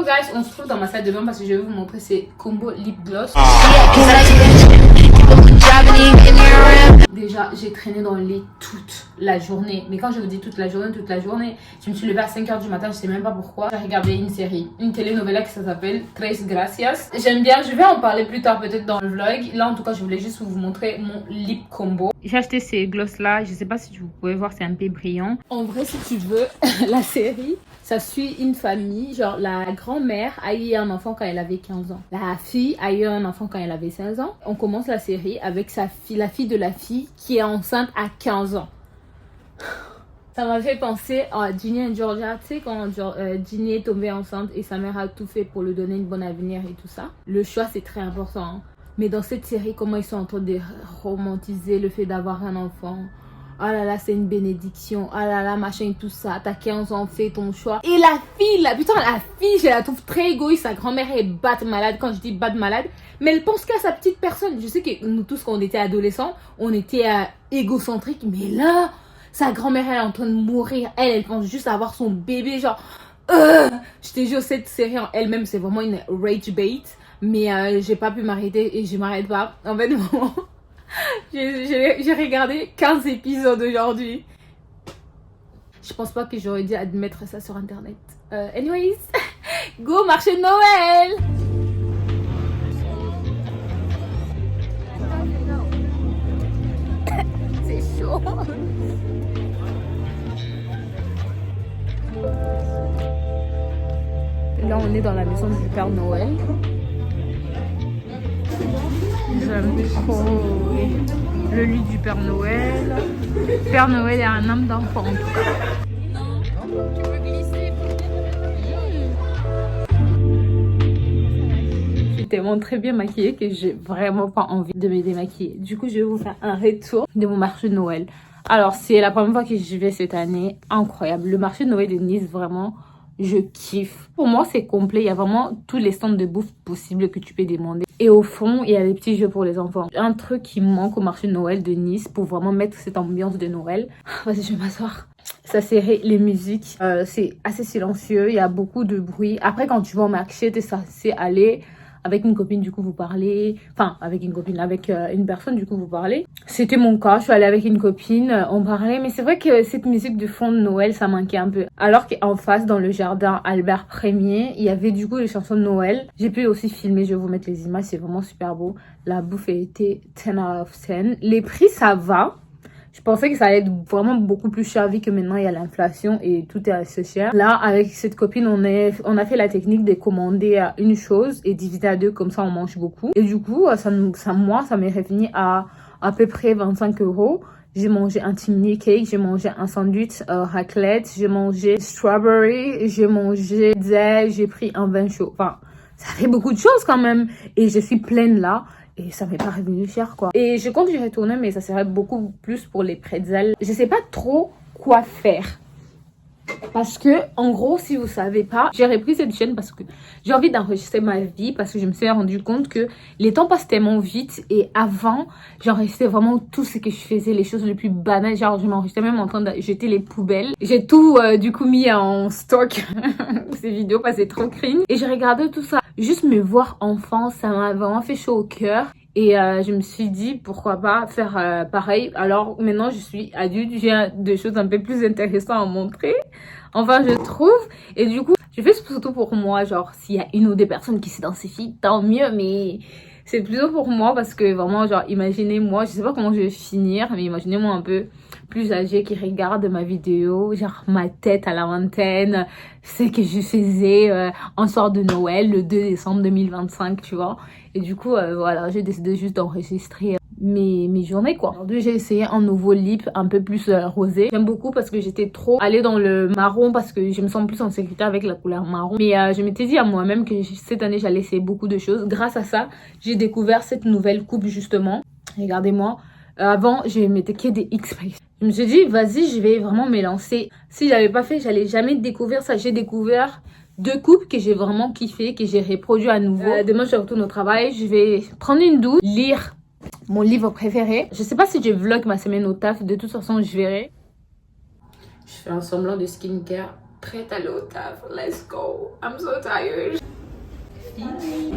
Hello guys, on se trouve dans ma salle de bain parce que je vais vous montrer ces combo lip gloss. Déjà, j'ai traîné dans le lit toute la journée. Mais quand je vous dis toute la journée, je me suis levée à 5h du matin, je sais même pas pourquoi. J'ai regardé une série, une telenovela qui s'appelle Tres Gracias. J'aime bien, je vais en parler plus tard peut-être dans le vlog. Là en tout cas, je voulais juste vous montrer mon lip combo. J'ai acheté ces gloss là, je sais pas si vous pouvez voir, c'est un peu brillant. En vrai, si tu veux, la série, ça suit une famille, genre la grand-mère a eu un enfant quand elle avait 15 ans. La fille a eu un enfant quand elle avait 16 ans. On commence la série avec sa fille, la fille de la fille qui est enceinte à 15 ans. Ça m'a fait penser à Ginny et Georgia, tu sais quand Ginny est tombée enceinte et sa mère a tout fait pour lui donner une bonne avenir et tout ça. Le choix c'est très important, hein. Mais dans cette série, comment ils sont en train de romantiser le fait d'avoir un enfant. Oh là là, c'est une bénédiction. Oh là là, machin et tout ça. T'as 15 ans, fais ton choix. Et la fille, putain, la fille, je la trouve très égoïste. Sa grand-mère est bad malade. Quand je dis bad malade, mais elle pense qu'à sa petite personne. Je sais que nous tous, quand on était adolescents, on était égocentriques. Mais là, sa grand-mère, elle est en train de mourir. Elle pense juste à avoir son bébé. Genre, je te jure, cette série en elle-même, c'est vraiment une rage bait. Mais j'ai pas pu m'arrêter et je m'arrête pas. En fait, bon, j'ai regardé 15 épisodes aujourd'hui. Je pense pas que j'aurais dû admettre ça sur internet. Anyways, go marché de Noël! C'est chaud. Là, on est dans la maison du Père Noël. J'aime trop le lit du Père Noël. Père Noël est un âme d'enfant en tout cas. Non, tu peux glisser. Je suis tellement très bien maquillée que j'ai vraiment pas envie de me démaquiller. Du coup, je vais vous faire un retour de mon marché de Noël. Alors, c'est la première fois que j'y vais cette année. Incroyable. Le marché de Noël de Nice, vraiment, je kiffe. Pour moi, c'est complet. Il y a vraiment tous les stands de bouffe possibles que tu peux demander. Et au fond, il y a des petits jeux pour les enfants. Un truc qui me manque au marché de Noël de Nice pour vraiment mettre cette ambiance de Noël. Vas-y, je vais m'asseoir. Ça, c'est les musiques. C'est assez silencieux. Il y a beaucoup de bruit. Après, quand tu vas au marché, tu es censé aller avec une copine, du coup, vous parlez. Enfin, avec une copine, avec une personne, du coup, vous parlez. C'était mon cas. Je suis allée avec une copine, on parlait. Mais c'est vrai que cette musique de fond de Noël, ça manquait un peu. Alors qu'en face, dans le jardin Albert Ier, il y avait du coup les chansons de Noël. J'ai pu aussi filmer, je vais vous mettre les images, c'est vraiment super beau. La bouffe a été 10 out of 10. Les prix, ça va. Je pensais que ça allait être vraiment beaucoup plus cher vu que maintenant il y a l'inflation et tout est assez cher. Là, avec cette copine, on a fait la technique de commander une chose et diviser à deux, comme ça on mange beaucoup. Et du coup, moi, ça m'est revenu à peu près 25 €. J'ai mangé un chimney cake, j'ai mangé un sandwich raclette, j'ai mangé strawberry, j'ai mangé j'ai pris un vin chaud. Enfin, ça fait beaucoup de choses quand même. Et je suis pleine là. Et ça m'est pas revenu cher quoi. Et je compte y retourner, mais ça serait beaucoup plus pour les pretzels. Je sais pas trop quoi faire. Parce que, en gros, si vous savez pas, j'ai repris cette chaîne parce que j'ai envie d'enregistrer ma vie. Parce que je me suis rendu compte que les temps passent tellement vite. Et avant, j'enregistrais vraiment tout ce que je faisais, les choses les plus banales. Genre, je m'enregistrais même en train de jeter les poubelles. J'ai tout, du coup, mis en stock. Ces vidéos passaient trop cringe. Et j'ai regardé tout ça. Juste me voir enfant, ça m'a vraiment fait chaud au cœur. Et je me suis dit, pourquoi pas faire pareil. Alors maintenant, je suis adulte, j'ai des choses un peu plus intéressantes à montrer. Enfin, je trouve. Et du coup, je fais surtout pour moi. Genre, s'il y a une ou deux personnes qui s'identifient, tant mieux. Mais c'est plutôt pour moi parce que vraiment, genre, imaginez-moi, je sais pas comment je vais finir, mais imaginez-moi un peu plus âgée qui regarde ma vidéo, genre ma tête à la vingtaine, ce que je faisais en soir de Noël, le 2 décembre 2025, tu vois. Et du coup, voilà, j'ai décidé juste d'enregistrer mes journées quoi. Aujourd'hui, j'ai essayé un nouveau lip un peu plus rosé. J'aime beaucoup parce que j'étais trop allée dans le marron parce que je me sens plus en sécurité avec la couleur marron. Mais je m'étais dit à moi-même que cette année, j'allais essayer beaucoup de choses. Grâce à ça, j'ai découvert cette nouvelle coupe justement. Regardez-moi. Avant, je mettais que des X-Face. Je me suis dit, vas-y, je vais vraiment me lancer. Si j'avais pas fait, j'allais jamais découvrir ça. J'ai découvert deux coupes que j'ai vraiment kiffé, que j'ai reproduit à nouveau. Demain, je retourne au travail. Je vais prendre une douche, lire mon livre préféré. Je sais pas si je vlog ma semaine au taf. De toute façon, je verrai. Je fais un semblant de skincare Prête à aller au taf. Let's go. I'm so tired. Fini.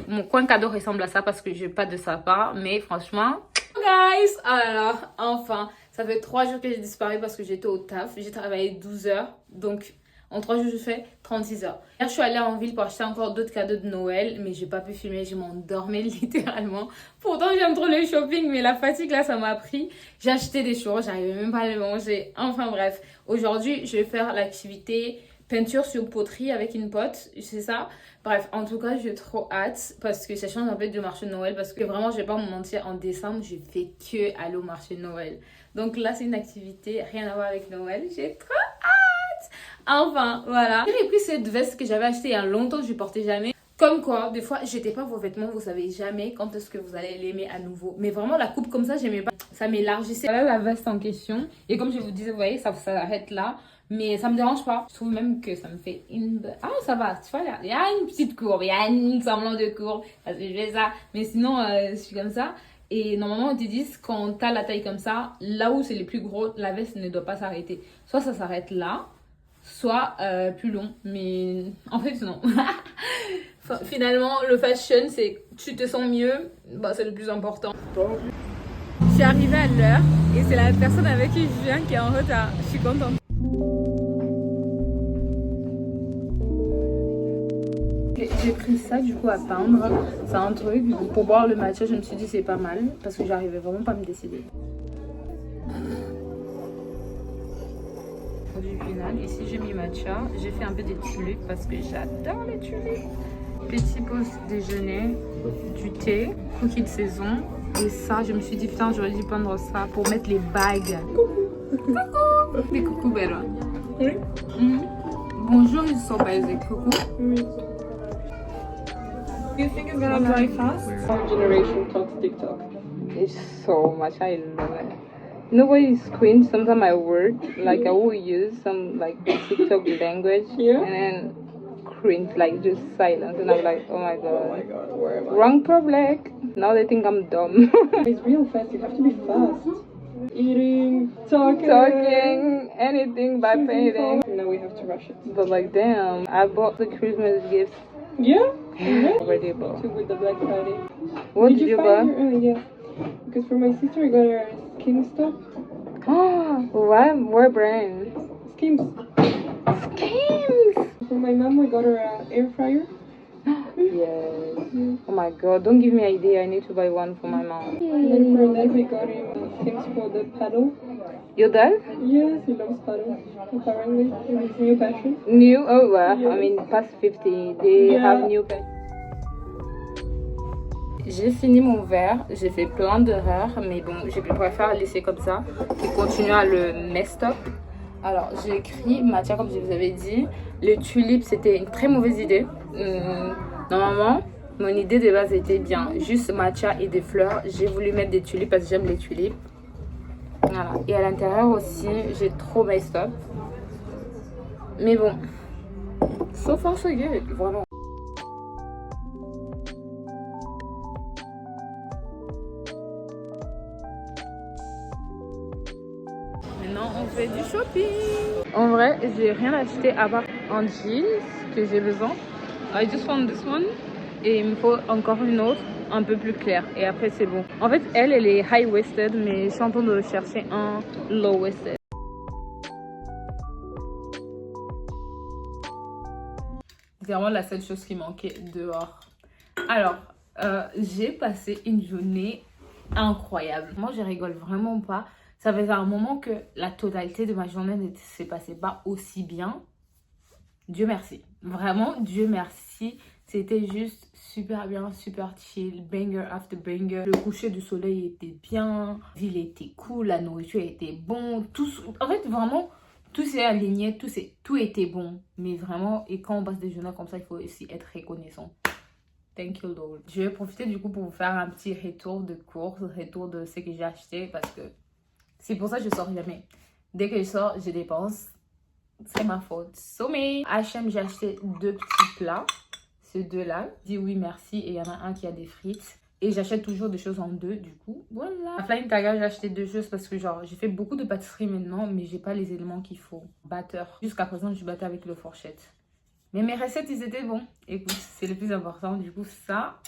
Mon coin cadeau ressemble à ça parce que j'ai pas de sapin. Mais franchement, guys, alors enfin, ça fait 3 jours que j'ai disparu parce que j'étais au taf. J'ai travaillé 12 heures. Donc, en 3 jours, je fais 36 heures. Hier, je suis allée en ville pour acheter encore d'autres cadeaux de Noël. Mais j'ai pas pu filmer. Je m'endormais littéralement. Pourtant, j'aime trop le shopping. Mais la fatigue, là, ça m'a pris. J'ai acheté des churros. J'arrivais même pas à les manger. Enfin, bref. Aujourd'hui, je vais faire l'activité peinture sur poterie avec une pote. C'est ça. Bref, en tout cas, j'ai trop hâte parce que ça change un peu du marché de Noël. Parce que vraiment, je vais pas me mentir, en décembre, je fais que aller au marché de Noël. Donc là, c'est une activité rien à voir avec Noël. J'ai trop hâte. Enfin, voilà. J'ai repris cette veste que j'avais achetée il y a longtemps, je ne portais jamais. Comme quoi, des fois, jetez pas vos vêtements, vous savez jamais quand est-ce que vous allez l'aimer à nouveau. Mais vraiment, la coupe comme ça, j'aimais pas. Ça m'élargissait. Voilà la veste en question. Et comme je vous disais, vous voyez, ça s'arrête là. Mais ça me dérange pas. Je trouve même que ça me fait une... Ah, ça va. Tu vois, là, il y a une petite courbe. Il y a une semblant de courbe. Parce que je fais ça. Mais sinon, je suis comme ça. Et normalement, on te dit, quand t'as la taille comme ça, là où c'est le plus gros, la veste ne doit pas s'arrêter. Soit ça s'arrête là, soit plus long. Mais en fait, non. Finalement, le fashion, c'est tu te sens mieux. Bah, c'est le plus important. Je suis arrivée à l'heure. Et c'est la personne avec qui je viens qui est en retard. Je suis contente. J'ai pris ça du coup à peindre. C'est un truc pour boire le matcha. Je me suis dit c'est pas mal parce que j'arrivais vraiment pas à me décider. Produit final. Ici j'ai mis matcha. J'ai fait un peu des tulipes parce que j'adore les tulipes. Petit pause déjeuner, du thé, cookies de saison. Et ça, je me suis dit putain, j'aurais dû peindre ça pour mettre les bagues. Coucou. Coucou. Des coucou belles. Oui. Bonjour, ils sont pas des coucou. Oui. Do you think it's gonna dry fast? Our generation talks TikTok. It's so much. I love it. Nobody screens. Sometimes I word like I will use some like TikTok language Yeah. and then cringe like just silence and I'm like, oh my Oh my god, god, where am I? wrong public. Now they think I'm dumb. It's real fast, you have to be fast. Eating, Talking, anything by choosing painting. phone. Now we have to rush it. But like damn, I bought the Christmas gifts Yeah? Yeah. already bought. Too with the Black Friday. What did you buy? find her? Yeah. Because for my sister I got her Skims top. Oh, what brand? Skims. Skims. For my mom I got her air fryer. Yes. Oh my god, don't give me idea. I need to buy one for my mom. And then for that we got him things for the paddle. Your dad? Yes, he loves paddle. Apparently, it's his new passion. New? Oh, well, Yeah. I mean, past 50, they Yeah. have new pets. J'ai fini mon verre, j'ai fait plein d'erreurs, mais bon, je préfère laisser comme ça et continuer à le mess up. Alors, j'ai écrit matcha comme je vous avais dit. Le tulipe, c'était une très mauvaise idée. Normalement, mon idée de base était bien. Juste matcha et des fleurs. J'ai voulu mettre des tulipes parce que j'aime les tulipes. Voilà. Et à l'intérieur aussi, j'ai trop messed up. Mais bon, so far so good, vraiment. Maintenant, on fait du shopping. En vrai, j'ai rien acheté à part un jeans que j'ai besoin. I just found this one. Et il me faut encore une autre, un peu plus claire. Et après, c'est bon. En fait, elle est high-waisted, mais je suis en train de chercher un low-waisted. C'est vraiment la seule chose qui manquait dehors. Alors, j'ai passé une journée incroyable. Moi, je rigole vraiment pas. Ça faisait un moment que la totalité de ma journée ne s'est passée pas aussi bien. Dieu merci. Vraiment, Dieu merci. C'était juste super bien, super chill. Banger after banger. Le coucher du soleil était bien. La ville était cool. La nourriture était bon. Tout, en fait, vraiment, tout s'est aligné. Tout était bon. Mais vraiment, et quand on passe des journées comme ça, il faut aussi être reconnaissant. Thank you, Lord. Je vais profiter du coup pour vous faire un petit retour de course. Retour de ce que j'ai acheté parce que c'est pour ça que je sors jamais. Dès que je sors, je dépense. C'est ma faute. Sommet. H&M, j'ai acheté 2 petits plats. Ces 2-là. Dis oui, merci. Et il y en a un qui a des frites. Et j'achète toujours des choses en deux, du coup, voilà. À Flying Tiger, j'ai acheté 2 choses parce que genre, j'ai fait beaucoup de pâtisserie maintenant, mais j'ai pas les éléments qu'il faut. Batteur. Jusqu'à présent, je battais avec le fourchette. Mais mes recettes, ils étaient bons. Écoute, c'est le plus important. Du coup, ça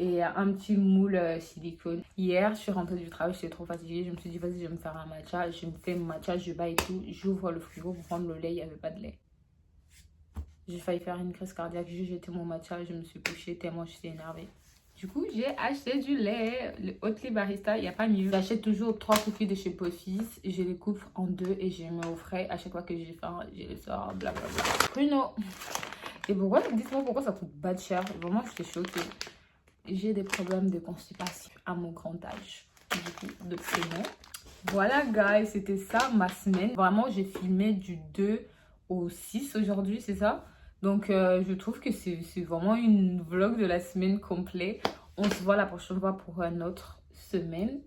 et un petit moule silicone. Hier, je suis rentrée du travail, j'étais trop fatiguée. Je me suis dit, vas-y, je vais me faire un matcha. Je me fais mon matcha, je bats et tout. J'ouvre le frigo pour prendre le lait, il n'y avait pas de lait. J'ai failli faire une crise cardiaque. J'ai jeté mon matcha, je me suis couchée tellement j'étais énervée. Du coup, j'ai acheté du lait, le Oatly Barista, il n'y a pas mieux. J'achète toujours 3 cookies de chez Pofis, je les coupe en 2 et je les mets au frais. À chaque fois que j'ai faim, je les sors, blablabla. Pruno. Et pourquoi, dites-moi pourquoi ça coûte pas de cher. Vraiment, j'étais choquée. J'ai des problèmes de constipation à mon grand âge. Du coup, de prénom. Voilà, guys, c'était ça ma semaine. Vraiment, j'ai filmé du 2 au 6 aujourd'hui, c'est ça? Donc, je trouve que c'est vraiment une vlog de la semaine complète. On se voit la prochaine fois pour une autre semaine.